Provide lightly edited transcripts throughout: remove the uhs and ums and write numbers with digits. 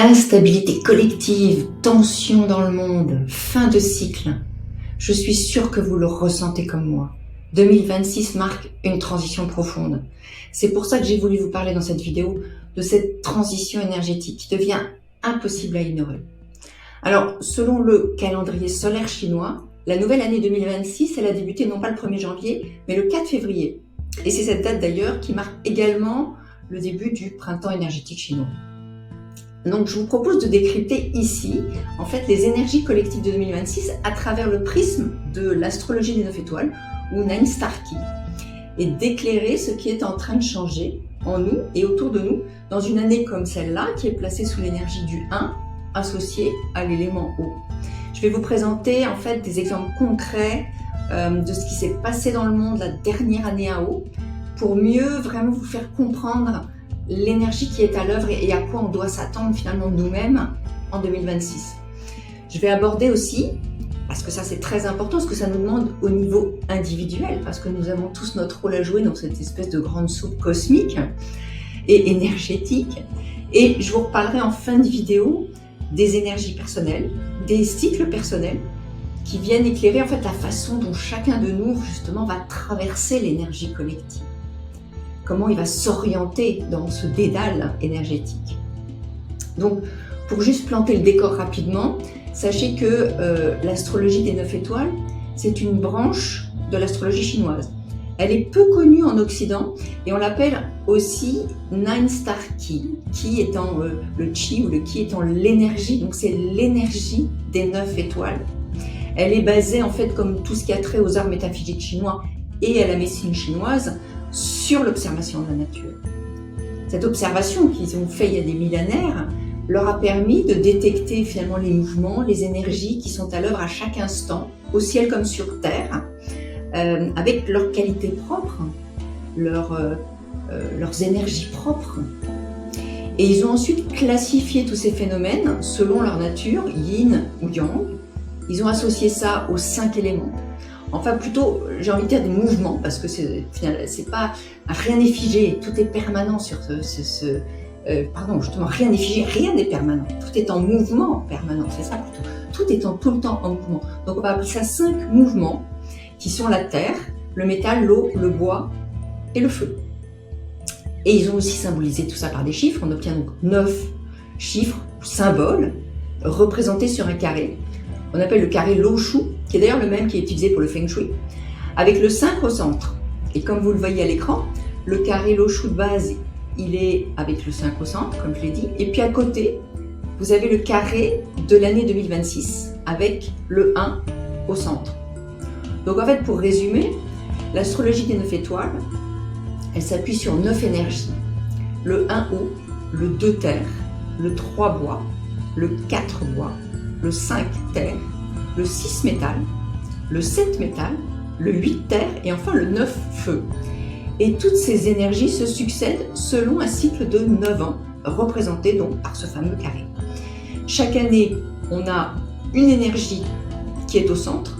Instabilité collective, tension dans le monde, fin de cycle. Je suis sûre que vous le ressentez comme moi. 2026 marque une transition profonde. C'est pour ça que j'ai voulu vous parler dans cette vidéo de cette transition énergétique qui devient impossible à ignorer. Alors, selon le calendrier solaire chinois, la nouvelle année 2026, elle a débuté non pas le 1er janvier, mais le 4 février. Et c'est cette date d'ailleurs qui marque également le début du printemps énergétique chinois. Donc je vous propose de décrypter ici en fait les énergies collectives de 2026 à travers le prisme de l'astrologie des 9 étoiles ou Nine Star Key et d'éclairer ce qui est en train de changer en nous et autour de nous dans une année comme celle-là qui est placée sous l'énergie du 1 associé à l'élément eau. Je vais vous présenter en fait des exemples concrets de ce qui s'est passé dans le monde la dernière année à eau pour mieux vraiment vous faire comprendre l'énergie qui est à l'œuvre et à quoi on doit s'attendre finalement nous-mêmes en 2026. Je vais aborder aussi, parce que ça c'est très important, ce que ça nous demande au niveau individuel, parce que nous avons tous notre rôle à jouer dans cette espèce de grande soupe cosmique et énergétique. Et je vous reparlerai en fin de vidéo des énergies personnelles, des cycles personnels qui viennent éclairer en fait la façon dont chacun de nous justement va traverser l'énergie collective. Comment il va s'orienter dans ce dédale énergétique. Donc, pour juste planter le décor rapidement, sachez que l'astrologie des 9 étoiles, c'est une branche de l'astrologie chinoise. Elle est peu connue en Occident et on l'appelle aussi Nine Star Key, Ki étant le Chi ou le Ki étant l'énergie, donc c'est l'énergie des 9 étoiles. Elle est basée en fait comme tout ce qui a trait aux arts métaphysiques chinois et à la médecine chinoise, sur l'observation de la nature. Cette observation qu'ils ont fait il y a des millénaires leur a permis de détecter finalement les mouvements, les énergies qui sont à l'œuvre à chaque instant, au ciel comme sur terre, avec leurs qualités propres, leurs énergies propres. Et ils ont ensuite classifié tous ces phénomènes selon leur nature, yin ou yang. Ils ont associé ça aux 5 éléments. Enfin, plutôt, j'ai envie de dire des mouvements, parce que c'est pas rien n'est figé, tout est permanent sur rien n'est figé, rien n'est permanent, tout est en mouvement permanent, c'est ça plutôt. Tout est tout le temps en mouvement. Donc on va appeler ça 5 mouvements qui sont la terre, le métal, l'eau, le bois et le feu. Et ils ont aussi symbolisé tout ça par des chiffres. On obtient donc 9 chiffres, symboles, représentés sur un carré. On appelle le carré Lo Shu, qui est d'ailleurs le même qui est utilisé pour le Feng Shui, avec le 5 au centre. Et comme vous le voyez à l'écran, le carré Lo Shu de base, il est avec le 5 au centre, comme je l'ai dit. Et puis à côté, vous avez le carré de l'année 2026, avec le 1 au centre. Donc en fait, pour résumer, l'astrologie des 9 étoiles, elle s'appuie sur 9 énergies. Le 1 eau, le 2 terre, le 3 bois, le 4 bois, le 5 terre, le 6 métal, le 7 métal, le 8 terre et enfin le 9 feu. Et toutes ces énergies se succèdent selon un cycle de 9 ans, représenté donc par ce fameux carré. Chaque année, on a une énergie qui est au centre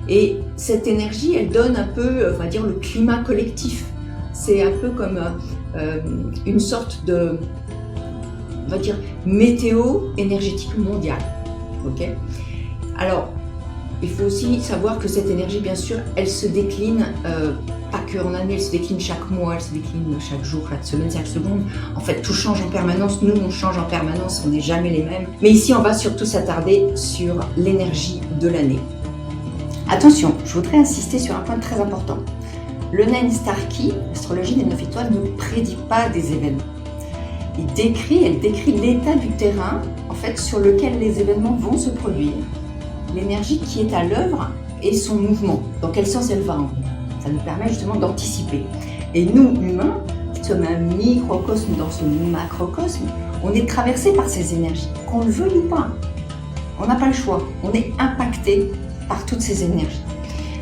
et cette énergie, elle donne un peu, on va dire, le climat collectif. C'est un peu comme une sorte de, on va dire, météo énergétique mondiale. Okay. Alors, il faut aussi savoir que cette énergie, bien sûr, elle se décline pas que en année, elle se décline chaque mois, elle se décline chaque jour, chaque semaine, chaque seconde. En fait, tout change en permanence. Nous, on change en permanence, on n'est jamais les mêmes. Mais ici, on va surtout s'attarder sur l'énergie de l'année. Attention, je voudrais insister sur un point très important. Le Nine Star Key, l'astrologie des 9 étoiles, ne prédit pas des événements. Elle décrit l'état du terrain en fait, sur lequel les événements vont se produire, l'énergie qui est à l'œuvre et son mouvement, dans quel sens elle va en venir. Ça nous permet justement d'anticiper. Et nous, humains, qui sommes un microcosme dans ce macrocosme, on est traversé par ces énergies, qu'on le veuille ou pas. On n'a pas le choix, on est impacté par toutes ces énergies.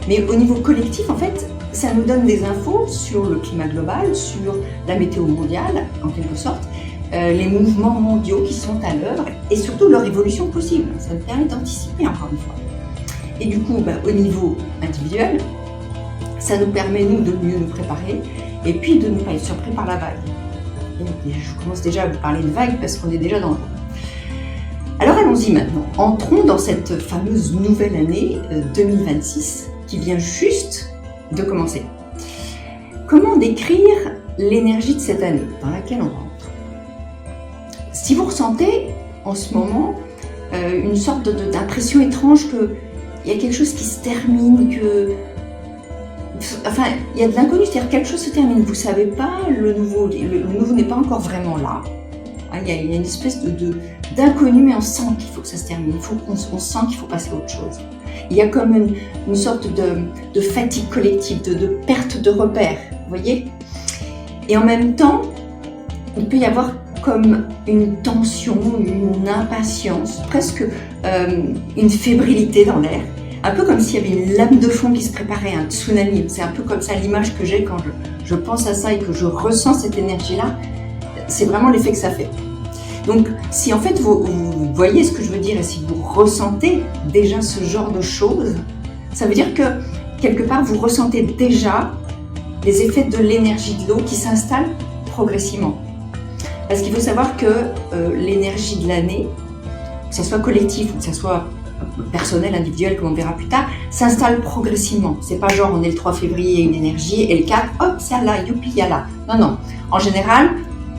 Mais au niveau collectif, en fait, ça nous donne des infos sur le climat global, sur la météo mondiale, en quelque sorte, les mouvements mondiaux qui sont à l'œuvre et surtout leur évolution possible. Ça nous permet d'anticiper encore une fois. Et du coup, au niveau individuel, ça nous permet, nous, de mieux nous préparer et puis de ne pas être surpris par la vague. Et je commence déjà à vous parler de vague parce qu'on est déjà dans le... Alors allons-y maintenant, entrons dans cette fameuse nouvelle année 2026 qui vient juste de commencer. Comment décrire l'énergie de cette année dans laquelle on rentre? Si vous ressentez en ce moment une sorte d'impression étrange qu'il y a quelque chose qui se termine, il y a de l'inconnu, c'est-à-dire quelque chose se termine, vous ne savez pas, le nouveau n'est pas encore vraiment là. Il y a une espèce d'inconnu, mais on sent qu'il faut que ça se termine, on sent qu'il faut passer à autre chose. Il y a comme une sorte de fatigue collective, de perte de repères, vous voyez? Et en même temps, il peut y avoir comme une tension, une impatience, presque une fébrilité dans l'air. Un peu comme s'il y avait une lame de fond qui se préparait, un tsunami. C'est un peu comme ça l'image que j'ai quand je pense à ça et que je ressens cette énergie-là. C'est vraiment l'effet que ça fait. Donc, si en fait vous voyez ce que je veux dire et si vous ressentez déjà ce genre de choses, ça veut dire que quelque part vous ressentez déjà les effets de l'énergie de l'eau qui s'installe progressivement. Parce qu'il faut savoir que l'énergie de l'année, que ce soit collectif ou que ce soit personnel, individuel, comme on verra plus tard, s'installe progressivement. C'est pas genre on est le 3 février, une énergie, et le 4, hop, c'est là, youpi, il y a là. Non, non. En général,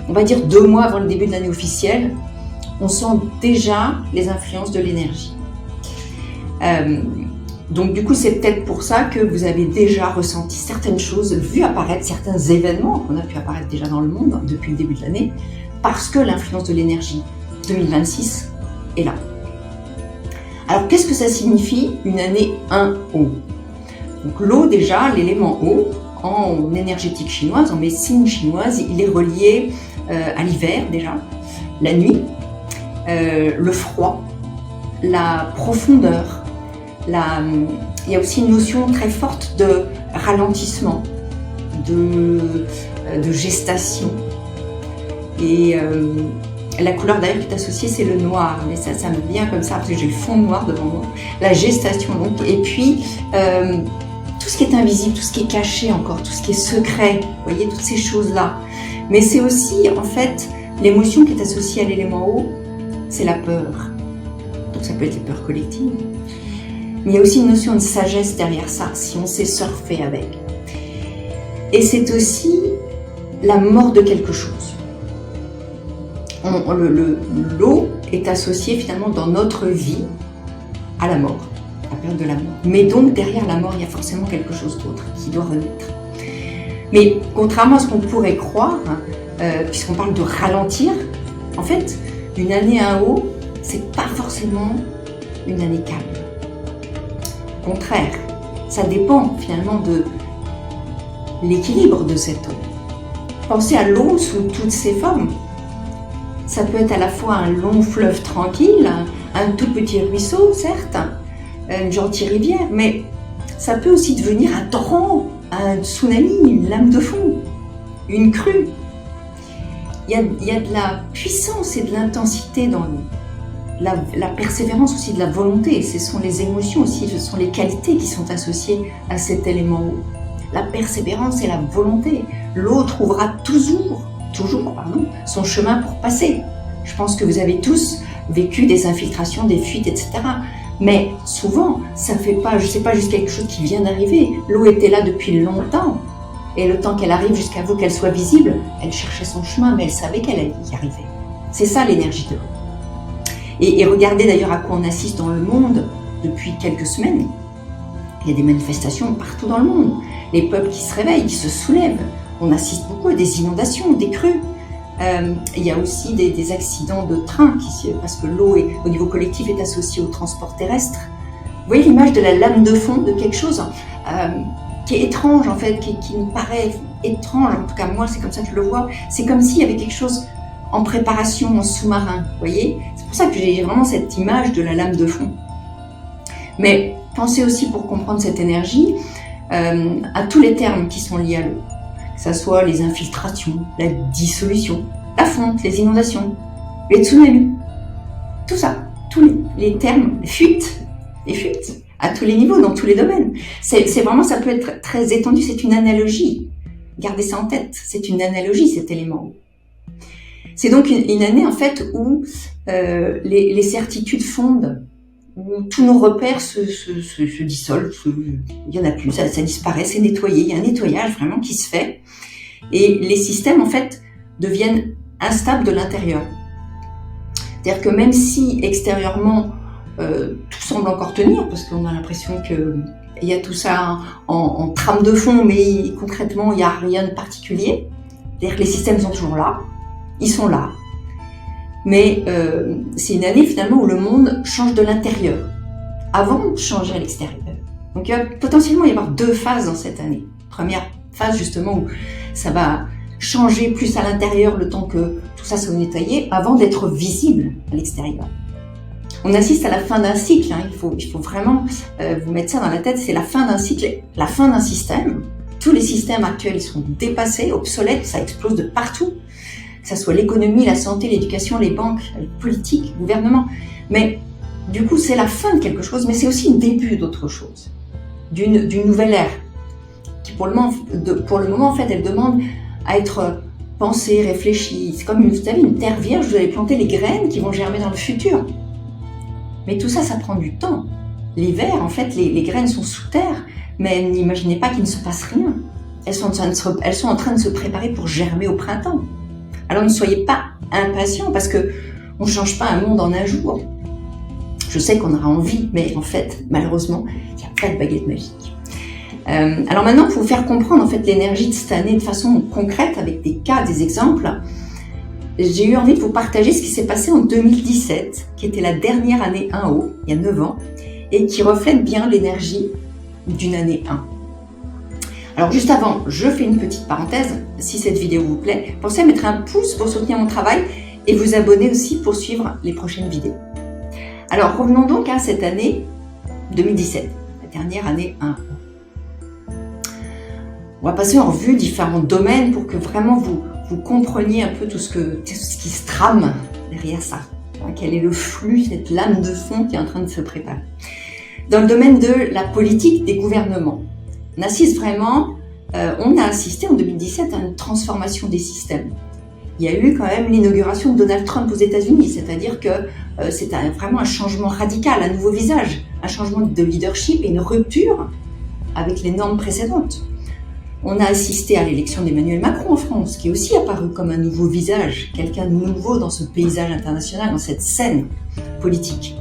on va dire 2 mois avant le début de l'année officielle, on sent déjà les influences de l'énergie. Donc du coup, c'est peut-être pour ça que vous avez déjà ressenti certaines choses, vu apparaître certains événements qu'on a pu apparaître déjà dans le monde depuis le début de l'année, parce que l'influence de l'énergie 2026 est là. Alors qu'est-ce que ça signifie une année 1O? Donc l'eau déjà, l'élément eau, en énergétique chinoise, en médecine chinoise, il est relié à l'hiver déjà, la nuit, le froid, la profondeur, il y a aussi une notion très forte de ralentissement, de gestation. Et la couleur d'ailleurs qui est associée, c'est le noir, mais ça me vient comme ça parce que j'ai le fond noir devant moi. La gestation donc, et puis tout ce qui est invisible, tout ce qui est caché encore, tout ce qui est secret, vous voyez, toutes ces choses-là. Mais c'est aussi, en fait, l'émotion qui est associée à l'élément eau, c'est la peur. Donc ça peut être les peurs collectives. Mais il y a aussi une notion de sagesse derrière ça, si on sait surfer avec. Et c'est aussi la mort de quelque chose. L'eau est associée finalement dans notre vie à la mort, la période de la mort. Mais donc derrière la mort, il y a forcément quelque chose d'autre qui doit renaître. Mais contrairement à ce qu'on pourrait croire, puisqu'on parle de ralentir, en fait, une année 1O, c'est pas forcément une année calme. Au contraire, ça dépend finalement de l'équilibre de cette eau. Pensez à l'eau sous toutes ses formes. Ça peut être à la fois un long fleuve tranquille, un tout petit ruisseau, certes, une gentille rivière, mais ça peut aussi devenir un torrent, un tsunami, une lame de fond, une crue. Il y a de la puissance et de l'intensité dans l'eau. La persévérance aussi de la volonté, ce sont les émotions aussi, ce sont les qualités qui sont associées à cet élément eau. La persévérance et la volonté. L'eau trouvera toujours, son chemin pour passer. Je pense que vous avez tous vécu des infiltrations, des fuites, etc. Mais souvent, ça fait pas, je sais pas, juste quelque chose qui vient d'arriver. L'eau était là depuis longtemps. Et le temps qu'elle arrive jusqu'à vous, qu'elle soit visible, elle cherchait son chemin, mais elle savait qu'elle allait y arriver. C'est ça l'énergie de l'eau. Et regardez d'ailleurs à quoi on assiste dans le monde depuis quelques semaines. Il y a des manifestations partout dans le monde. Les peuples qui se réveillent, qui se soulèvent. On assiste beaucoup à des inondations, des crues. Il y a aussi des accidents de train, parce que l'eau, au niveau collectif, est associée au transport terrestre. Vous voyez l'image de la lame de fond de quelque chose qui est étrange, en fait, qui me paraît étrange. En tout cas, moi, c'est comme ça que je le vois. C'est comme s'il y avait quelque chose en préparation, en sous-marin, vous voyez. C'est pour ça que j'ai vraiment cette image de la lame de fond. Mais pensez aussi, pour comprendre cette énergie, à tous les termes qui sont liés à l'eau. Que ce soit les infiltrations, la dissolution, la fonte, les inondations, les tsunamis, tout ça, tous les termes, les fuites, à tous les niveaux, dans tous les domaines. C'est vraiment, ça peut être très étendu, c'est une analogie. Gardez ça en tête, c'est une analogie cet élément. C'est donc une année en fait où les certitudes fondent, où tous nos repères se dissolvent, il n'y en a plus, ça disparaît, c'est nettoyé, il y a un nettoyage vraiment qui se fait, et les systèmes en fait deviennent instables de l'intérieur. C'est-à-dire que même si extérieurement tout semble encore tenir, parce qu'on a l'impression qu'il y a tout ça en trame de fond, mais concrètement il n'y a rien de particulier, c'est-à-dire que les systèmes sont toujours là, ils sont là, mais c'est une année finalement où le monde change de l'intérieur, avant de changer à l'extérieur. Donc il va potentiellement y avoir deux phases dans cette année. Première phase justement où ça va changer plus à l'intérieur le temps que tout ça soit nettoyé avant d'être visible à l'extérieur. On assiste à la fin d'un cycle, hein. Il faut vraiment vous mettre ça dans la tête, c'est la fin d'un cycle, la fin d'un système. Tous les systèmes actuels ils sont dépassés, obsolètes, ça explose de partout, que ce soit l'économie, la santé, l'éducation, les banques, les politiques, le gouvernement. Mais du coup c'est la fin de quelque chose, mais c'est aussi le début d'autre chose, d'une nouvelle ère, qui pour le moment en fait elle demande à être pensée, réfléchie. C'est comme vous savez, une terre vierge, vous allez planter les graines qui vont germer dans le futur. Mais tout ça, ça prend du temps. L'hiver, en fait, les graines sont sous terre, mais n'imaginez pas qu'il ne se passe rien. Elles sont en train de se préparer pour germer au printemps. Alors ne soyez pas impatients, parce que on ne change pas un monde en un jour. Je sais qu'on aura envie, mais en fait, malheureusement, il n'y a pas de baguette magique. Alors maintenant, pour vous faire comprendre en fait l'énergie de cette année de façon concrète, avec des cas, des exemples, j'ai eu envie de vous partager ce qui s'est passé en 2017, qui était la dernière année 1O, il y a 9 ans, et qui reflète bien l'énergie d'une année 1. Alors juste avant, je fais une petite parenthèse. Si cette vidéo vous plaît, pensez à mettre un pouce pour soutenir mon travail et vous abonner aussi pour suivre les prochaines vidéos. Alors revenons donc à cette année 2017, la dernière année 1O. On va passer en revue différents domaines pour que vraiment vous compreniez un peu tout ce qui se trame derrière ça. Quel est le flux, cette lame de fond qui est en train de se préparer. Dans le domaine de la politique des gouvernements, on a assisté en 2017 à une transformation des systèmes. Il y a eu quand même l'inauguration de Donald Trump aux États-Unis, c'est-à-dire que c'est vraiment un changement radical, un nouveau visage, un changement de leadership et une rupture avec les normes précédentes. On a assisté à l'élection d'Emmanuel Macron en France, qui est aussi apparu comme un nouveau visage, quelqu'un de nouveau dans ce paysage international, dans cette scène politique.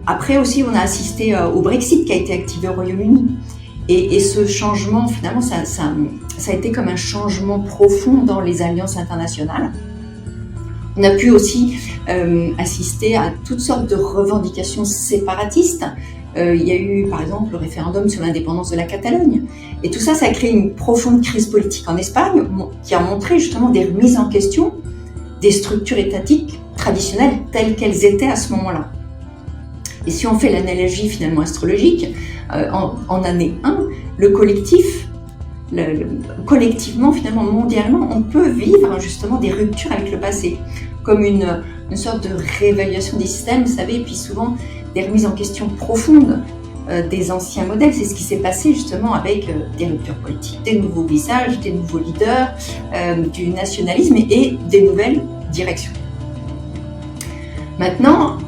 Après aussi, on a assisté au Brexit qui a été activé au Royaume-Uni. Et ce changement, finalement, ça a été comme un changement profond dans les alliances internationales. On a pu aussi assister à toutes sortes de revendications séparatistes. Il y a eu, par exemple, le référendum sur l'indépendance de la Catalogne. Et tout ça, ça a créé une profonde crise politique en Espagne, qui a montré justement des remises en question des structures étatiques traditionnelles telles qu'elles étaient à ce moment-là. Et si on fait l'analogie finalement astrologique, en année 1, le collectif, collectivement, finalement, mondialement, on peut vivre justement des ruptures avec le passé, comme une sorte de réévaluation des systèmes, vous savez, et puis souvent des remises en question profondes des anciens modèles. C'est ce qui s'est passé justement avec des ruptures politiques, des nouveaux visages, des nouveaux leaders, du nationalisme et des nouvelles directions. Maintenant,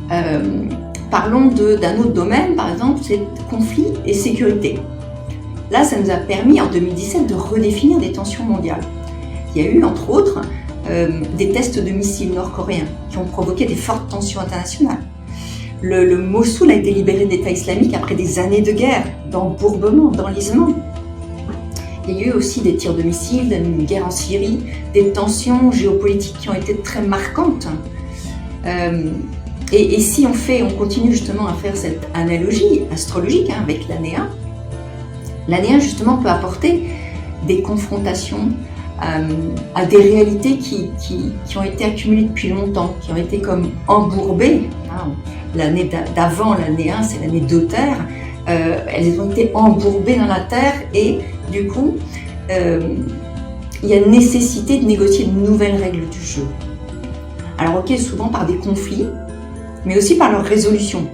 parlons d'un autre domaine, par exemple, c'est conflit et sécurité. Là, ça nous a permis en 2017 de redéfinir des tensions mondiales. Il y a eu, entre autres, des tests de missiles nord-coréens qui ont provoqué des fortes tensions internationales. Le Mossoul a été libéré d'État islamique après des années de guerre, d'embourbement, d'enlisement. Il y a eu aussi des tirs de missiles, une guerre en Syrie, des tensions géopolitiques qui ont été très marquantes. Et si on continue justement à faire cette analogie astrologique avec l'année 1, l'année 1 justement peut apporter des confrontations à des réalités qui ont été accumulées depuis longtemps, qui ont été comme embourbées. L'année d'avant, l'année 1, c'est l'année d'Euter, elles ont été embourbées dans la terre et du coup, il y a nécessité de négocier de nouvelles règles du jeu. Alors ok, souvent par des conflits, mais aussi par leur résolution.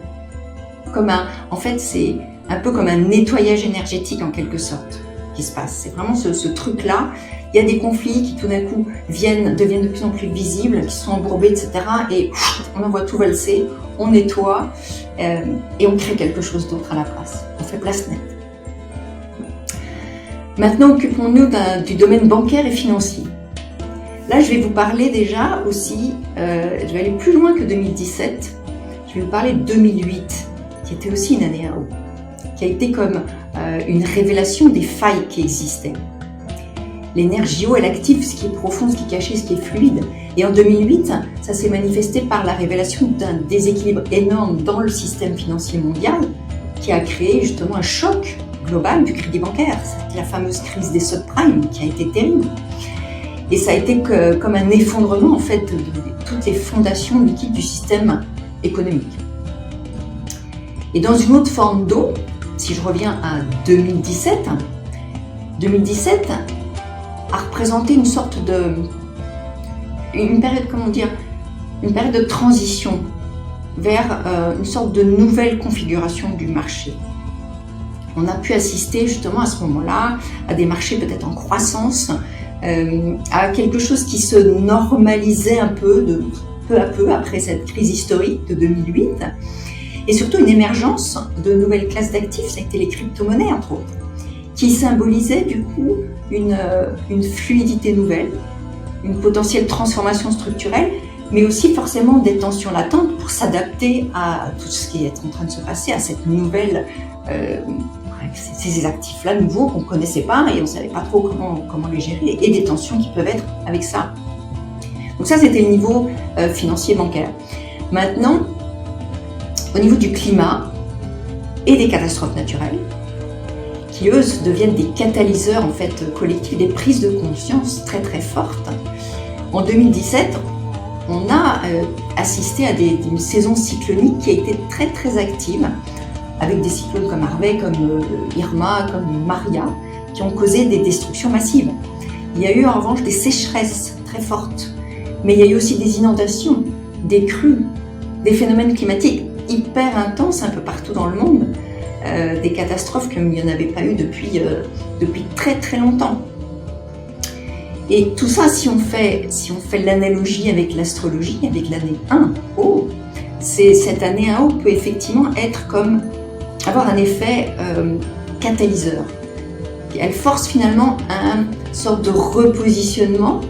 En fait, c'est un peu comme un nettoyage énergétique en quelque sorte qui se passe. C'est vraiment ce truc-là Il y a des conflits qui tout d'un coup deviennent de plus en plus visibles, qui sont embourbés, etc. Et on envoie tout valser, on nettoie et on crée quelque chose d'autre à la place. On fait place nette. Maintenant, occupons-nous du domaine bancaire et financier. Là, je vais vous parler déjà aussi, je vais aller plus loin que 2017, je vais vous parler de 2008, qui était aussi une année à haut, qui a été comme une révélation des failles qui existaient. L'énergie eau, elle active ce qui est profond, ce qui est caché, ce qui est fluide. Et en 2008, ça s'est manifesté par la révélation d'un déséquilibre énorme dans le système financier mondial, qui a créé justement un choc global du crédit bancaire. C'est la fameuse crise des subprimes qui a été terrible. Et ça a été comme un effondrement en fait de toutes les fondations liquides du système économique. Et dans une autre forme d'eau, si je reviens à 2017 a représenté une sorte une période de transition vers une sorte de nouvelle configuration du marché. On a pu assister justement à ce moment-là à des marchés peut-être en croissance, à quelque chose qui se normalisait un peu, peu à peu après cette crise historique de 2008, et surtout une émergence de nouvelles classes d'actifs, ça a été les crypto-monnaies entre autres, qui symbolisaient du coup une fluidité nouvelle, une potentielle transformation structurelle, mais aussi forcément des tensions latentes pour s'adapter à tout ce qui est en train de se passer, à cette nouvelle ces actifs-là nouveaux qu'on ne connaissait pas et on ne savait pas trop comment les gérer, et des tensions qui peuvent être avec ça. Donc ça, c'était le niveau financier bancaire. Maintenant, au niveau du climat et des catastrophes naturelles, qui eux deviennent des catalyseurs en fait collectifs, des prises de conscience très très fortes. En 2017, on a assisté à une saison cyclonique qui a été très très active, avec des cyclones comme Harvey, comme Irma, comme Maria, qui ont causé des destructions massives. Il y a eu en revanche des sécheresses très fortes, mais il y a eu aussi des inondations, des crues, des phénomènes climatiques hyper intenses un peu partout dans le monde, des catastrophes comme il n'y en avait pas eu depuis très très longtemps. Et tout ça, si on fait l'analogie avec l'astrologie, avec l'année 1, cette année 1 peut effectivement être comme avoir un effet catalyseur. Elle force finalement une sorte de repositionnement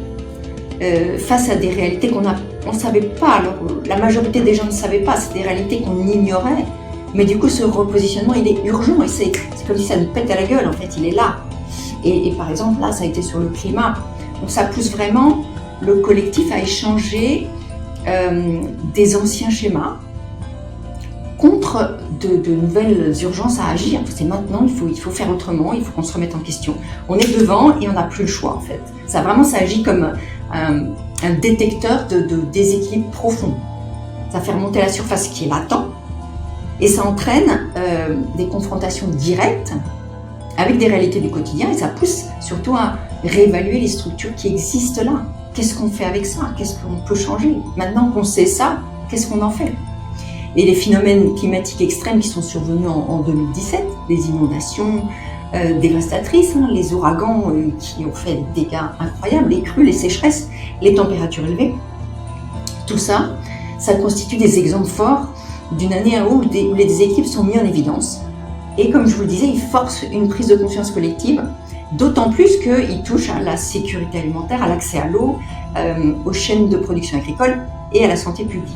face à des réalités qu'on ne savait pas. Alors, la majorité des gens ne savaient pas, c'est des réalités qu'on ignorait. Mais du coup, ce repositionnement, il est urgent et c'est comme si ça nous pète à la gueule, en fait, il est là. Et par exemple, là, ça a été sur le climat. Donc ça pousse vraiment le collectif à échanger des anciens schémas contre de nouvelles urgences à agir. C'est maintenant, il faut faire autrement, il faut qu'on se remette en question. On est devant et on n'a plus le choix, en fait. Ça agit comme un détecteur de déséquilibre profond. Ça fait remonter à la surface ce qui est latent et ça entraîne des confrontations directes avec des réalités du quotidien et ça pousse surtout à réévaluer les structures qui existent là. Qu'est-ce qu'on fait avec ça? Qu'est-ce qu'on peut changer? Maintenant qu'on sait ça, qu'est-ce qu'on en fait? Et les phénomènes climatiques extrêmes qui sont survenus en 2017, les inondations dévastatrices, les ouragans qui ont fait des dégâts incroyables, les crues, les sécheresses, les températures élevées, tout ça, ça constitue des exemples forts d'une année à où les déséquilibres sont mis en évidence. Et comme je vous le disais, ils forcent une prise de conscience collective, d'autant plus qu'ils touchent à la sécurité alimentaire, à l'accès à l'eau, aux chaînes de production agricole et à la santé publique.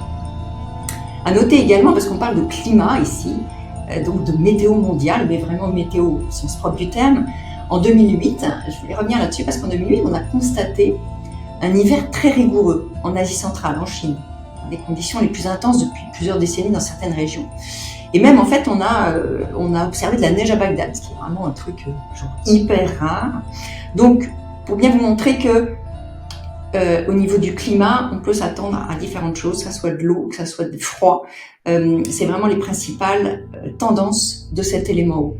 À noter également, parce qu'on parle de climat ici, donc de météo mondiale, mais vraiment météo au sens propre du terme, en 2008, je voulais revenir là-dessus parce qu'en 2008, on a constaté un hiver très rigoureux en Asie centrale, en Chine, les conditions les plus intenses depuis plusieurs décennies dans certaines régions. Et même en fait, on a observé de la neige à Bagdad, ce qui est vraiment un truc hyper rare. Donc, pour bien vous montrer que au niveau du climat, on peut s'attendre à différentes choses, que ce soit de l'eau, que ce soit du froid. C'est vraiment les principales tendances de cet élément eau.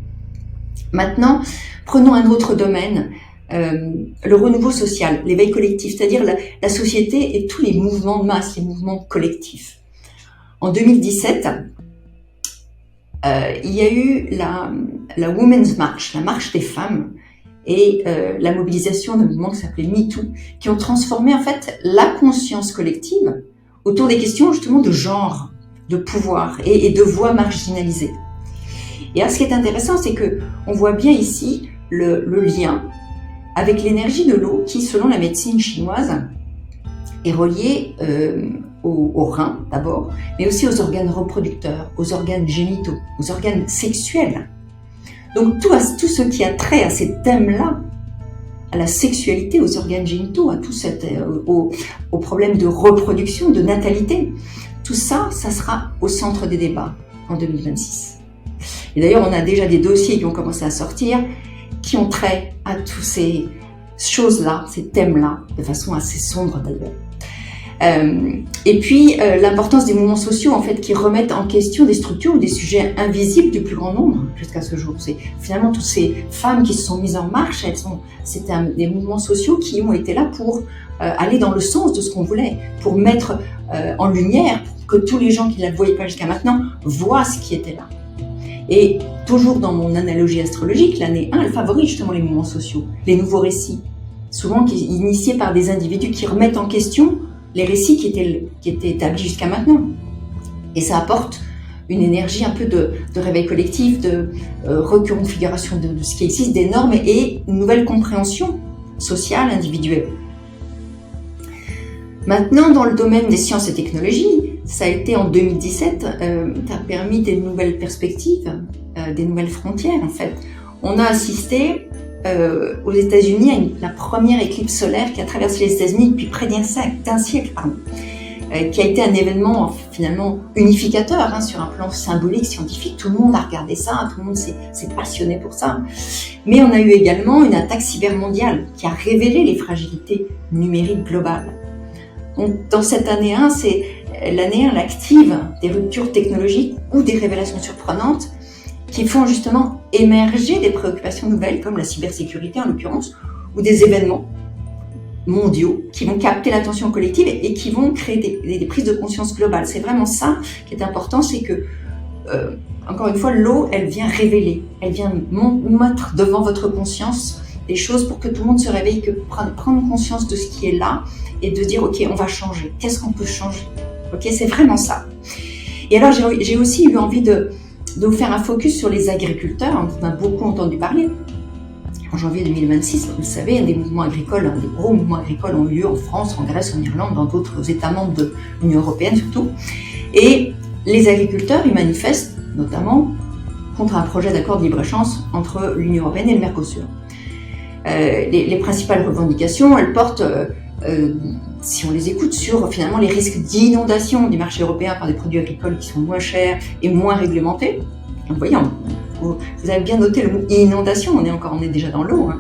Maintenant, prenons un autre domaine, le renouveau social, l'éveil collectif, c'est-à-dire la société et tous les mouvements de masse, les mouvements collectifs. En 2017, il y a eu la Women's March, la marche des femmes, et la mobilisation d'un mouvement qui s'appelait MeToo, qui ont transformé en fait la conscience collective autour des questions justement de genre, de pouvoir et de voix marginalisées. Et alors, ce qui est intéressant, c'est que on voit bien ici le lien avec l'énergie de l'eau qui, selon la médecine chinoise, est reliée aux reins d'abord, mais aussi aux organes reproducteurs, aux organes génitaux, aux organes sexuels. Donc tout ce qui a trait à ces thèmes-là, à la sexualité, aux organes génitaux, à aux problèmes de reproduction, de natalité, tout ça, ça sera au centre des débats en 2026. Et d'ailleurs, on a déjà des dossiers qui ont commencé à sortir, qui ont trait à toutes ces choses-là, ces thèmes-là, de façon assez sombre d'ailleurs. Et puis l'importance des mouvements sociaux en fait qui remettent en question des structures ou des sujets invisibles du plus grand nombre jusqu'à ce jour. C'est finalement toutes ces femmes qui se sont mises en marche, c'était des mouvements sociaux qui ont été là pour aller dans le sens de ce qu'on voulait, pour mettre en lumière, pour que tous les gens qui ne la voyaient pas jusqu'à maintenant voient ce qui était là. Et toujours dans mon analogie astrologique, l'année 1, elle favorise justement les mouvements sociaux, les nouveaux récits, souvent initiés par des individus qui remettent en question les récits qui étaient établis jusqu'à maintenant. Et ça apporte une énergie un peu de réveil collectif, de reconfiguration de ce qui existe, des normes et une nouvelle compréhension sociale, individuelle. Maintenant, dans le domaine des sciences et technologies, ça a été en 2017, ça a permis des nouvelles perspectives, des nouvelles frontières en fait. On a assisté aux États-Unis à la première éclipse solaire qui a traversé les États-Unis depuis près d'un siècle, qui a été un événement finalement unificateur sur un plan symbolique, scientifique. Tout le monde a regardé ça, tout le monde s'est passionné pour ça. Mais on a eu également une attaque cybermondiale qui a révélé les fragilités numériques globales. Donc, dans cette année 1, c'est l'année 1 l'active des ruptures technologiques ou des révélations surprenantes qui font justement émerger des préoccupations nouvelles, comme la cybersécurité en l'occurrence, ou des événements mondiaux qui vont capter l'attention collective et qui vont créer des prises de conscience globales. C'est vraiment ça qui est important, c'est que, encore une fois, l'eau, elle vient révéler, elle vient mettre devant votre conscience des choses pour que tout le monde se réveille, que prendre conscience de ce qui est là et de dire, ok, on va changer. Qu'est-ce qu'on peut changer? Ok, c'est vraiment ça. Et alors, j'ai aussi eu envie de vous faire un focus sur les agriculteurs. On a beaucoup entendu parler. En janvier 2026, vous le savez, des mouvements agricoles, des gros mouvements agricoles ont eu lieu en France, en Grèce, en Irlande, dans d'autres États membres de l'Union européenne surtout. Et les agriculteurs, ils manifestent notamment contre un projet d'accord de libre-échange entre l'Union européenne et le Mercosur. Les principales revendications, elles portent, si on les écoute, sur finalement les risques d'inondation du marché européen par des produits agricoles qui sont moins chers et moins réglementés. Donc, voyez, vous avez bien noté le mot inondation, on est déjà dans l'eau.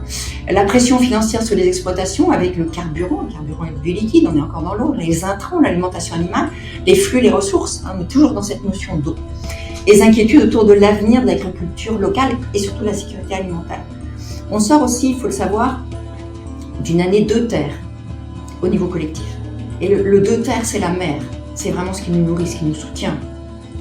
La pression financière sur les exploitations avec le carburant est du liquide, on est encore dans l'eau, les intrants, l'alimentation animale, les flux, les ressources, on est toujours dans cette notion d'eau. Les inquiétudes autour de l'avenir de l'agriculture locale et surtout la sécurité alimentaire. On sort aussi, il faut le savoir, d'une année 2 terres au niveau collectif. Et le 2 terres, c'est la mer. C'est vraiment ce qui nous nourrit, ce qui nous soutient.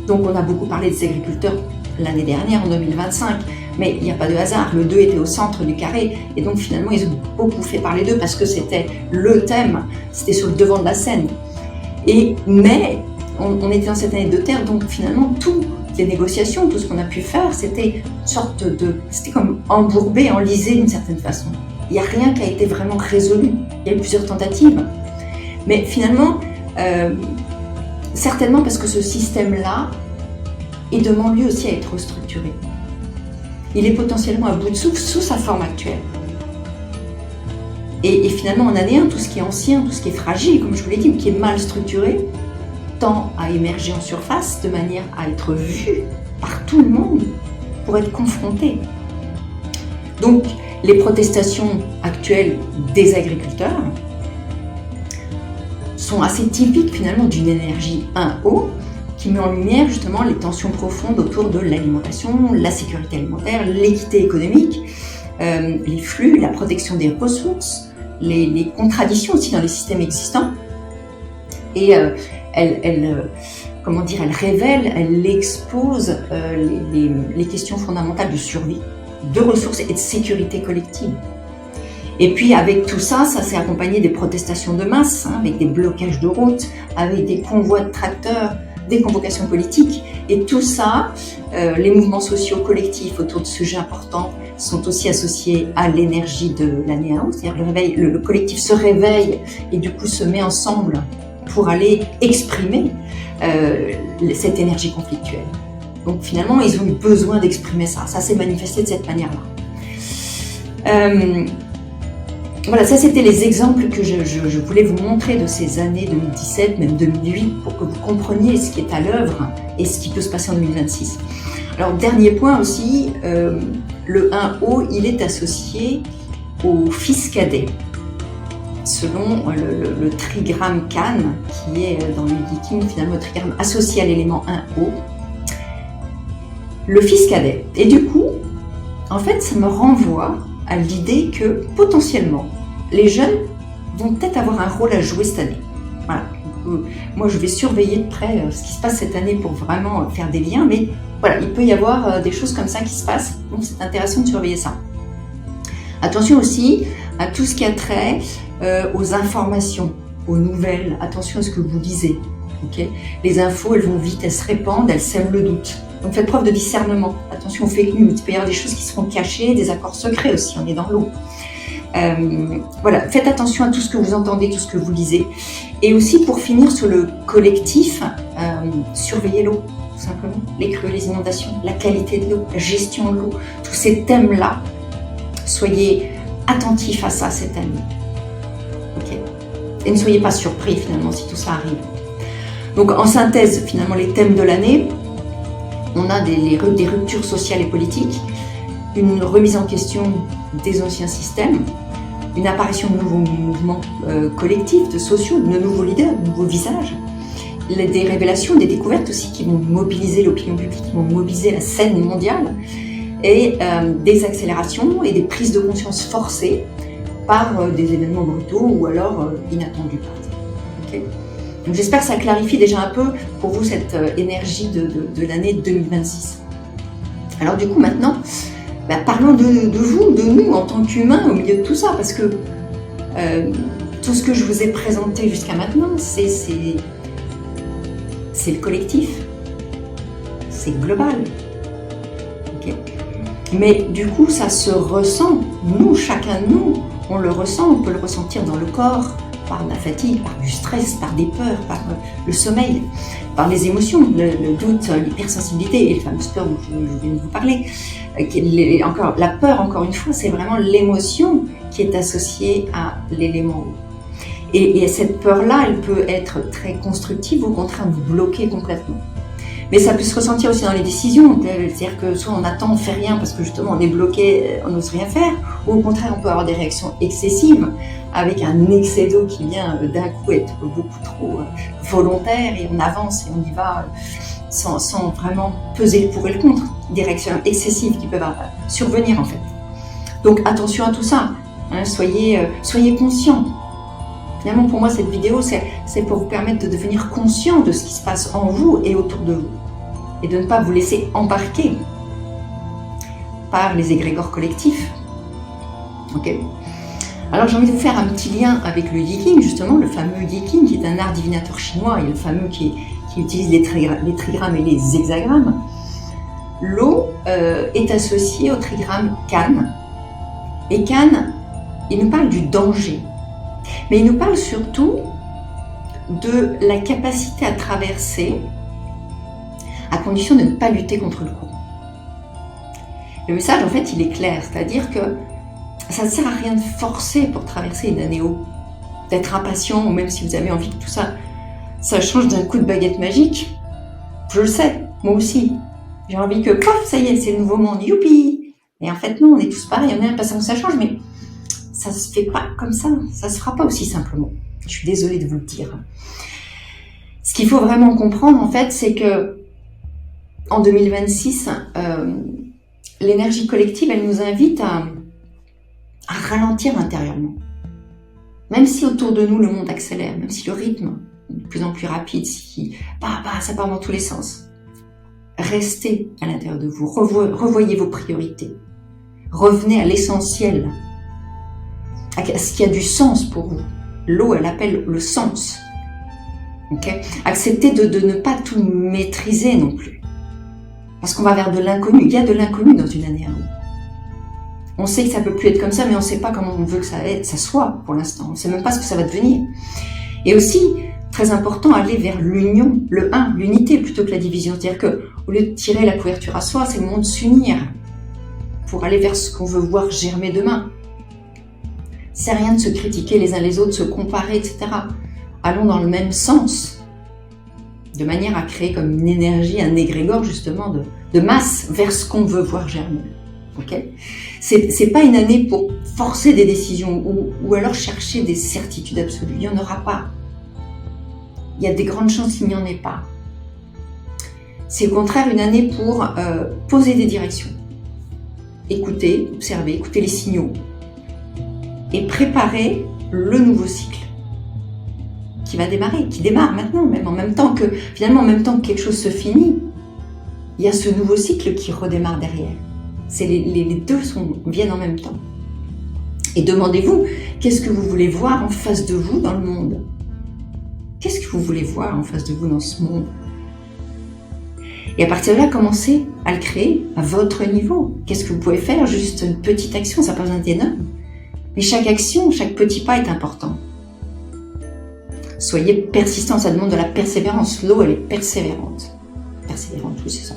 Donc on a beaucoup parlé des agriculteurs l'année dernière, en 2025, mais il n'y a pas de hasard. Le 2 était au centre du carré, et donc finalement ils ont beaucoup fait parler d'eux parce que c'était le thème, c'était sur le devant de la scène. Mais on était dans cette année 2 terres, donc finalement toutes les négociations, tout ce qu'on a pu faire, c'était une sorte c'était comme embourbé, enlisé d'une certaine façon. Il n'y a rien qui a été vraiment résolu. Il y a eu plusieurs tentatives. Mais finalement, certainement parce que ce système-là, il demande lui aussi à être restructuré. Il est potentiellement à bout de souffle sous sa forme actuelle. Et finalement, en année 1, tout ce qui est ancien, tout ce qui est fragile, comme je vous l'ai dit, ou qui est mal structuré, tend à émerger en surface de manière à être vu par tout le monde pour être confronté. Donc, les protestations actuelles des agriculteurs sont assez typiques finalement d'une énergie 1O qui met en lumière justement les tensions profondes autour de l'alimentation, la sécurité alimentaire, l'équité économique, les flux, la protection des ressources, les contradictions aussi dans les systèmes existants. Et elle révèle, elle expose les questions fondamentales de survie, de ressources et de sécurité collective. Et puis avec tout ça, ça s'est accompagné des protestations de masse, avec des blocages de routes, avec des convois de tracteurs, des convocations politiques. Et tout ça, les mouvements sociaux collectifs autour de sujets importants sont aussi associés à l'énergie de l'année 1, c'est-à-dire le collectif se réveille et du coup se met ensemble pour aller exprimer cette énergie conflictuelle. Donc finalement, ils ont eu besoin d'exprimer ça. Ça s'est manifesté de cette manière-là. Voilà, ça c'était les exemples que je voulais vous montrer de ces années 2017, même 2008, pour que vous compreniez ce qui est à l'œuvre et ce qui peut se passer en 2026. Alors, dernier point aussi, le 1O, il est associé au fils cadet. Selon le trigramme Can, qui est dans le Viking, finalement, le trigramme associé à l'élément 1O, le fils cadet. Et du coup, en fait, ça me renvoie à l'idée que potentiellement, les jeunes vont peut-être avoir un rôle à jouer cette année. Voilà. Moi, je vais surveiller de près ce qui se passe cette année pour vraiment faire des liens, mais voilà, il peut y avoir des choses comme ça qui se passent, donc c'est intéressant de surveiller ça. Attention aussi à tout ce qui a trait aux informations, aux nouvelles. Attention à ce que vous lisez. Okay, les infos, elles vont vite, elles se répandent, elles sèment le doute. Donc faites preuve de discernement. Attention aux fake news. Il peut y avoir des choses qui seront cachées, des accords secrets aussi, on est dans l'eau. Voilà, faites attention à tout ce que vous entendez, tout ce que vous lisez. Et aussi pour finir sur le collectif, surveillez l'eau, tout simplement. Les crues, les inondations, la qualité de l'eau, la gestion de l'eau, tous ces thèmes-là, soyez attentifs à ça cette année. Okay. Et ne soyez pas surpris finalement si tout ça arrive. Donc en synthèse, finalement, les thèmes de l'année, on a des ruptures sociales et politiques, une remise en question des anciens systèmes, une apparition de nouveaux mouvements collectifs, de sociaux, de nouveaux leaders, de nouveaux visages, des révélations, des découvertes aussi qui vont mobiliser l'opinion publique, qui vont mobiliser la scène mondiale, et des accélérations et des prises de conscience forcées par des événements brutaux ou alors inattendus. Okay. Donc j'espère que ça clarifie déjà un peu pour vous cette énergie de l'année 2026. Alors du coup maintenant, parlons de vous, de nous en tant qu'humains au milieu de tout ça, parce que tout ce que je vous ai présenté jusqu'à maintenant, c'est le collectif, c'est global. Okay. Mais du coup ça se ressent, nous, chacun de nous, on le ressent, on peut le ressentir dans le corps, par la fatigue, par du stress, par des peurs, par le sommeil, par les émotions, le doute, l'hypersensibilité et les fameuses peurs dont je viens de vous parler. La peur, encore une fois, c'est vraiment l'émotion qui est associée à l'élément eau. Et cette peur-là, elle peut être très constructive, au contraire, vous bloquer complètement. Mais ça peut se ressentir aussi dans les décisions, c'est-à-dire que soit on attend, on ne fait rien parce que justement on est bloqué, on n'ose rien faire, ou au contraire on peut avoir des réactions excessives avec un excès d'eau qui vient d'un coup être beaucoup trop volontaire et on avance et on y va sans vraiment peser le pour et le contre, des réactions excessives qui peuvent survenir en fait. Donc attention à tout ça, soyez conscients. Finalement pour moi cette vidéo c'est pour vous permettre de devenir conscient de ce qui se passe en vous et autour de vous et de ne pas vous laisser embarquer par les égrégores collectifs. Ok. Alors j'ai envie de vous faire un petit lien avec le Yiking, justement, le fameux Yiking qui est un art divinateur chinois et le fameux qui utilise les trigrammes et les hexagrammes. L'eau est associée au trigramme Can. Et Can, il nous parle du danger. Mais il nous parle surtout de la capacité à traverser à condition de ne pas lutter contre le courant. Le message, en fait, il est clair, c'est-à-dire que ça ne sert à rien de forcer pour traverser une année haut, d'être impatient, ou même si vous avez envie que tout ça change d'un coup de baguette magique. Je le sais, moi aussi. J'ai envie que, pof, ça y est, c'est le nouveau monde, youpi. Et en fait, non, on est tous pareils, on est impatients que ça change, mais ça se fait pas comme ça, ça se fera pas aussi simplement. Je suis désolée de vous le dire. Ce qu'il faut vraiment comprendre, en fait, c'est que en 2026, l'énergie collective, elle nous invite à ralentir intérieurement. Même si autour de nous, le monde accélère, même si le rythme est de plus en plus rapide, si ça part dans tous les sens. Restez à l'intérieur de vous, revoyez vos priorités. Revenez à l'essentiel. à ce qui a du sens pour vous. L'eau, elle appelle le sens. Okay. Acceptez de ne pas tout maîtriser non plus. Parce qu'on va vers de l'inconnu. Il y a de l'inconnu dans une année à eau. On sait que ça ne peut plus être comme ça, mais on ne sait pas comment on veut que ça soit pour l'instant. On ne sait même pas ce que ça va devenir. Et aussi, très important, aller vers l'union, le un, l'unité plutôt que la division. C'est-à-dire qu'au lieu de tirer la couverture à soi, c'est le moment de s'unir pour aller vers ce qu'on veut voir germer demain. C'est rien de se critiquer les uns les autres, se comparer, etc. Allons dans le même sens, de manière à créer comme une énergie, un égrégore justement de masse vers ce qu'on veut voir germer. Okay. C'est pas une année pour forcer des décisions ou alors chercher des certitudes absolues. Il n'y en aura pas. Il y a des grandes chances qu'il n'y en ait pas. C'est au contraire une année pour poser des directions. Écouter, observer, écouter les signaux et préparer le nouveau cycle qui va démarrer, qui démarre maintenant, même en même temps que quelque chose se finit, il y a ce nouveau cycle qui redémarre derrière. Les deux viennent en même temps. Et demandez-vous, qu'est-ce que vous voulez voir en face de vous dans le monde? Qu'est-ce que vous voulez voir en face de vous dans ce monde? Et à partir de là, commencez à le créer à votre niveau. Qu'est-ce que vous pouvez faire? Juste une petite action, ça n'a pas besoin d'être énorme. Mais chaque action, chaque petit pas est important. Soyez persistant, ça demande de la persévérance. L'eau, elle est persévérante. Persévérante, oui, c'est ça.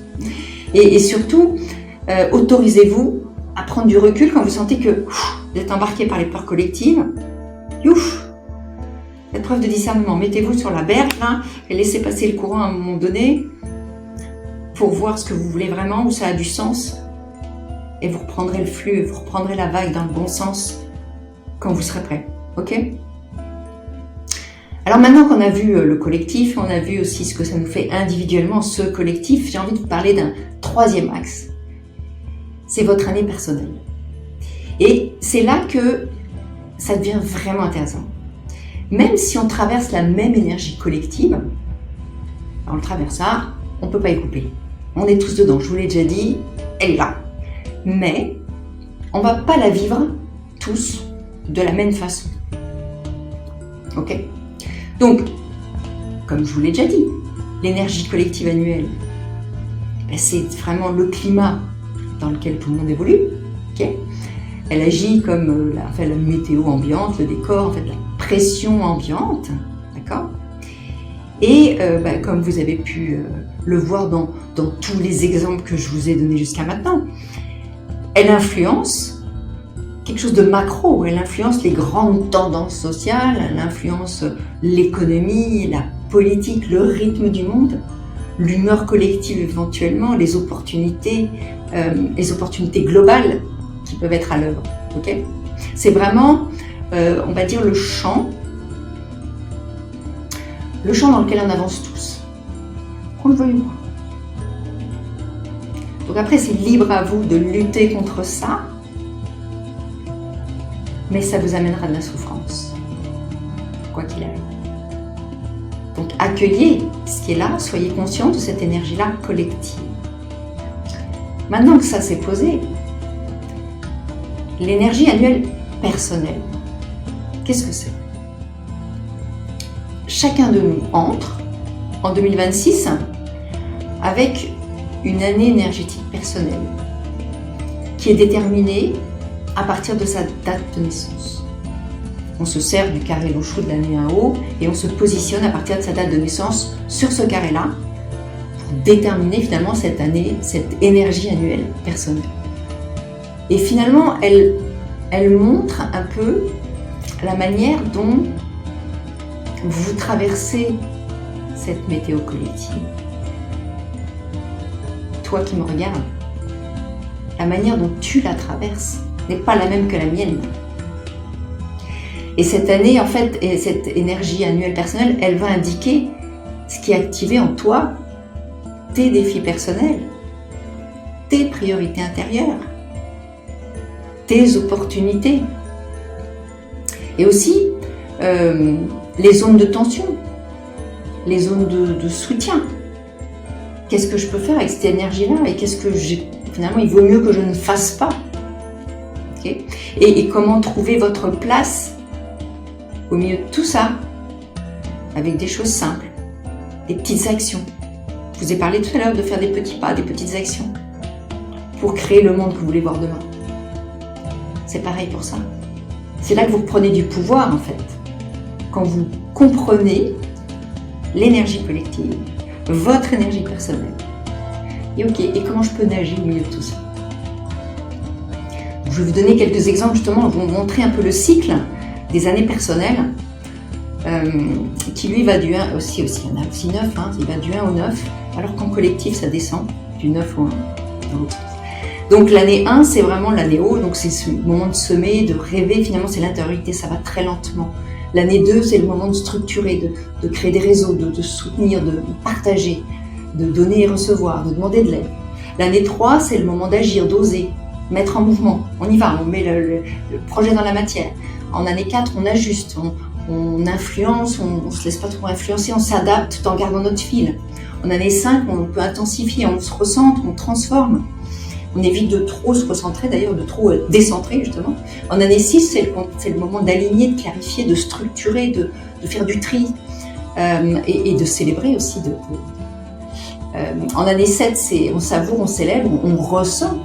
Et surtout, autorisez-vous à prendre du recul quand vous sentez que vous êtes embarqué par les peurs collectives. Faites preuve de discernement. Mettez-vous sur la berge là, et laissez passer le courant à un moment donné pour voir ce que vous voulez vraiment, où ça a du sens. Et vous reprendrez le flux, vous reprendrez la vague dans le bon sens quand vous serez prêt. Ok? Alors maintenant qu'on a vu le collectif, on a vu aussi ce que ça nous fait individuellement, ce collectif, j'ai envie de vous parler d'un troisième axe. C'est votre année personnelle. Et c'est là que ça devient vraiment intéressant. Même si on traverse la même énergie collective, on le traverse là, on ne peut pas y couper. On est tous dedans, je vous l'ai déjà dit, elle est là. Mais on ne va pas la vivre tous de la même façon. Ok? Donc, comme je vous l'ai déjà dit, l'énergie collective annuelle, c'est vraiment le climat dans lequel tout le monde évolue. Okay. Elle agit comme la météo ambiante, le décor, en fait, la pression ambiante. D'accord. Et comme vous avez pu le voir dans tous les exemples que je vous ai donnés jusqu'à maintenant, elle influence quelque chose de macro, elle influence les grandes tendances sociales, elle influence l'économie, la politique, le rythme du monde, l'humeur collective éventuellement, les opportunités globales qui peuvent être à l'œuvre. Okay. C'est vraiment, on va dire, le champ dans lequel on avance tous, qu'on le veuille ou pas. Donc après, c'est libre à vous de lutter contre ça, mais ça vous amènera de la souffrance, quoi qu'il arrive. Donc accueillez ce qui est là, soyez conscient de cette énergie-là collective. Maintenant que ça s'est posé, l'énergie annuelle personnelle, qu'est-ce que c'est? Chacun de nous entre en 2026 avec une année énergétique personnelle qui est déterminée à partir de sa date de naissance. On se sert du carré Loshu de l'année 1 haut et on se positionne à partir de sa date de naissance sur ce carré-là pour déterminer finalement cette année, cette énergie annuelle personnelle. Et finalement, elle montre un peu la manière dont vous traversez cette météo collective. Toi qui me regardes, la manière dont tu la traverses n'est pas la même que la mienne. Et cette année, en fait, et cette énergie annuelle personnelle, elle va indiquer ce qui est activé en toi, tes défis personnels, tes priorités intérieures, tes opportunités. Et aussi, les zones de tension, les zones de soutien. Qu'est-ce que je peux faire avec cette énergie-là et qu'est-ce que finalement il vaut mieux que je ne fasse pas. ok. Et comment trouver votre place au milieu de tout ça, avec des choses simples, des petites actions. Je vous ai parlé tout à l'heure de faire des petits pas, des petites actions, pour créer le monde que vous voulez voir demain. C'est pareil pour ça. C'est là que vous prenez du pouvoir, en fait. Quand vous comprenez l'énergie collective, votre énergie personnelle. Et ok, et comment je peux nager au milieu de tout ça? Je vais vous donner quelques exemples, justement, pour vous montrer un peu le cycle des années personnelles, qui lui va du 1, aussi, il y en a aussi 9, hein, il va du 1 au 9, alors qu'en collectif, ça descend du 9 au 1, dans l'autre sens. Donc l'année 1, c'est vraiment l'année haut, donc c'est ce moment de semer, de rêver, finalement c'est l'intériorité, ça va très lentement. L'année 2, c'est le moment de structurer, de créer des réseaux, de soutenir, de partager, de donner et recevoir, de demander de l'aide. L'année 3, c'est le moment d'agir, d'oser, mettre en mouvement. On y va, on met le projet dans la matière. En année 4, on ajuste, on influence, on ne se laisse pas trop influencer, on s'adapte tout en gardant notre fil. En année 5, on peut intensifier, on se recentre, on transforme. On évite de trop se recentrer, d'ailleurs, de trop décentrer, justement. En année 6, c'est le moment d'aligner, de clarifier, de structurer, de faire du tri et de célébrer aussi. En année 7, c'est on savoure, on célèbre, on ressent.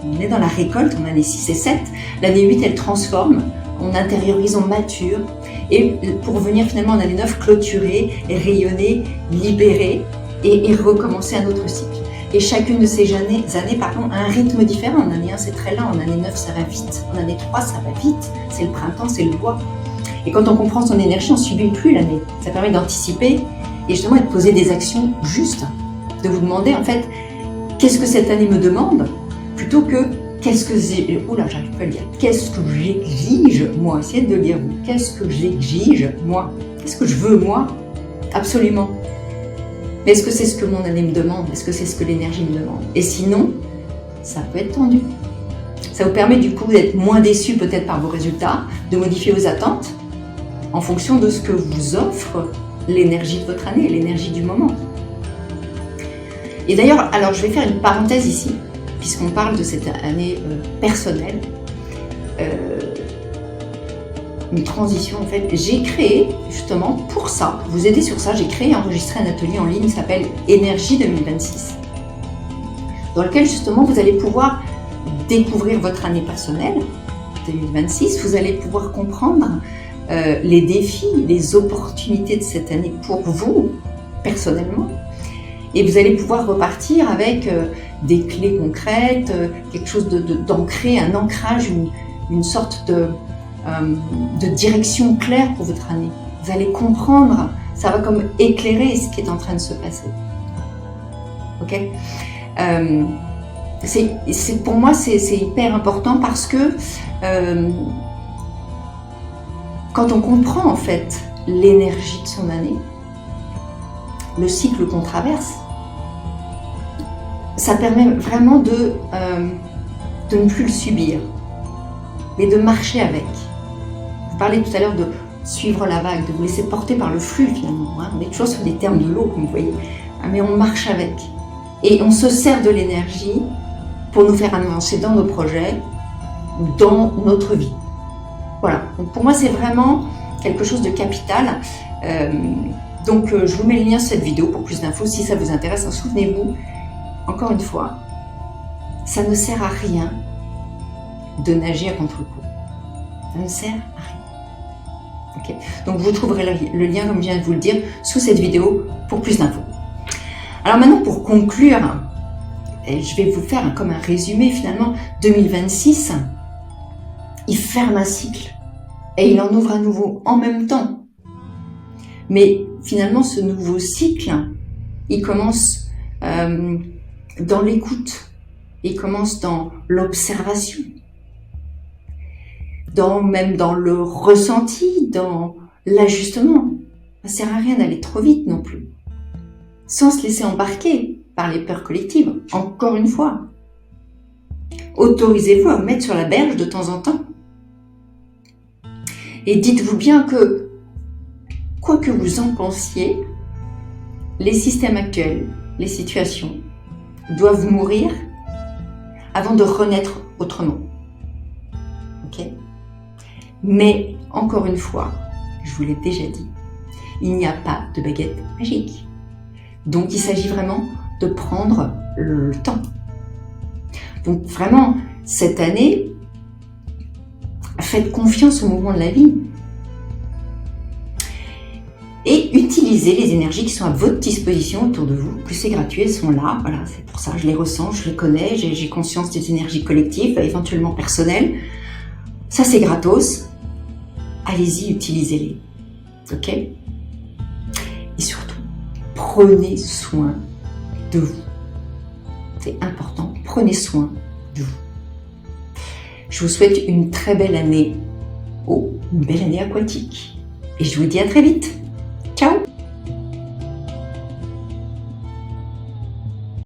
On est dans la récolte en année 6 et 7. L'année 8, elle transforme, on intériorise, on mature. Et pour venir finalement en année 9, clôturer, rayonner, libérer et recommencer un autre cycle. Et chacune de ces années a un rythme différent. En année 1, c'est très lent. En année 9, ça va vite. En année 3, ça va vite. C'est le printemps, c'est le bois. Et quand on comprend son énergie, on ne subit plus l'année. Ça permet d'anticiper et justement de poser des actions justes. De vous demander, en fait, qu'est-ce que cette année me demande, plutôt que qu'est-ce que j'ai... Oula, j'arrive pas à le dire. Qu'est-ce que j'exige, moi? Essayez de le dire, vous. Qu'est-ce que j'exige, moi? Qu'est-ce que je veux, moi? Absolument. Mais est-ce que c'est ce que mon année me demande? Est-ce que c'est ce que l'énergie me demande? Et sinon, ça peut être tendu. Ça vous permet du coup d'être moins déçu peut-être par vos résultats, de modifier vos attentes en fonction de ce que vous offre l'énergie de votre année, l'énergie du moment. Et d'ailleurs, alors je vais faire une parenthèse ici, puisqu'on parle de cette année personnelle. Une transition en fait, j'ai créé justement pour ça, vous aider sur ça, j'ai créé et enregistré un atelier en ligne qui s'appelle Énergie 2026, dans lequel justement vous allez pouvoir découvrir votre année personnelle 2026, vous allez pouvoir comprendre les défis, les opportunités de cette année pour vous personnellement, et vous allez pouvoir repartir avec des clés concrètes, quelque chose d'ancré, un ancrage, une sorte de direction claire pour votre année. Vous allez comprendre, ça va comme éclairer ce qui est en train de se passer. Ok, pour moi, c'est hyper important parce que quand on comprend en fait l'énergie de son année, le cycle qu'on traverse, ça permet vraiment de ne plus le subir, mais de marcher avec. Vous parlez tout à l'heure de suivre la vague, de vous laisser porter par le flux finalement. Hein. On est toujours sur des termes de l'eau, comme vous voyez. Mais on marche avec. Et on se sert de l'énergie pour nous faire avancer dans nos projets, dans notre vie. Voilà. Donc pour moi, c'est vraiment quelque chose de capital. Donc je vous mets le lien sur cette vidéo pour plus d'infos si ça vous intéresse. Souvenez-vous, encore une fois, ça ne sert à rien de nager à contre-courant. Ça ne sert à rien. Okay. Donc vous trouverez le lien, comme je viens de vous le dire, sous cette vidéo pour plus d'infos. Alors maintenant, pour conclure, je vais vous faire comme un résumé finalement. 2026, il ferme un cycle et il en ouvre un nouveau en même temps. Mais finalement, ce nouveau cycle, il commence dans l'écoute, il commence dans l'observation, même dans le ressenti, dans l'ajustement. Ça ne sert à rien d'aller trop vite non plus. Sans se laisser embarquer par les peurs collectives, encore une fois. Autorisez-vous à vous mettre sur la berge de temps en temps. Et dites-vous bien que, quoi que vous en pensiez, les systèmes actuels, les situations, doivent mourir avant de renaître autrement. Mais, encore une fois, je vous l'ai déjà dit, il n'y a pas de baguette magique. Donc, il s'agit vraiment de prendre le temps. Donc, vraiment, cette année, faites confiance au mouvement de la vie. Et utilisez les énergies qui sont à votre disposition autour de vous. Plus c'est gratuit, elles sont là. Voilà, c'est pour ça, je les ressens, je les connais, j'ai conscience des énergies collectives, éventuellement personnelles. Ça, c'est gratos. Allez-y, utilisez-les. Ok ? Et surtout, prenez soin de vous. C'est important, prenez soin de vous. Je vous souhaite une très belle année, une belle année aquatique. Et je vous dis à très vite.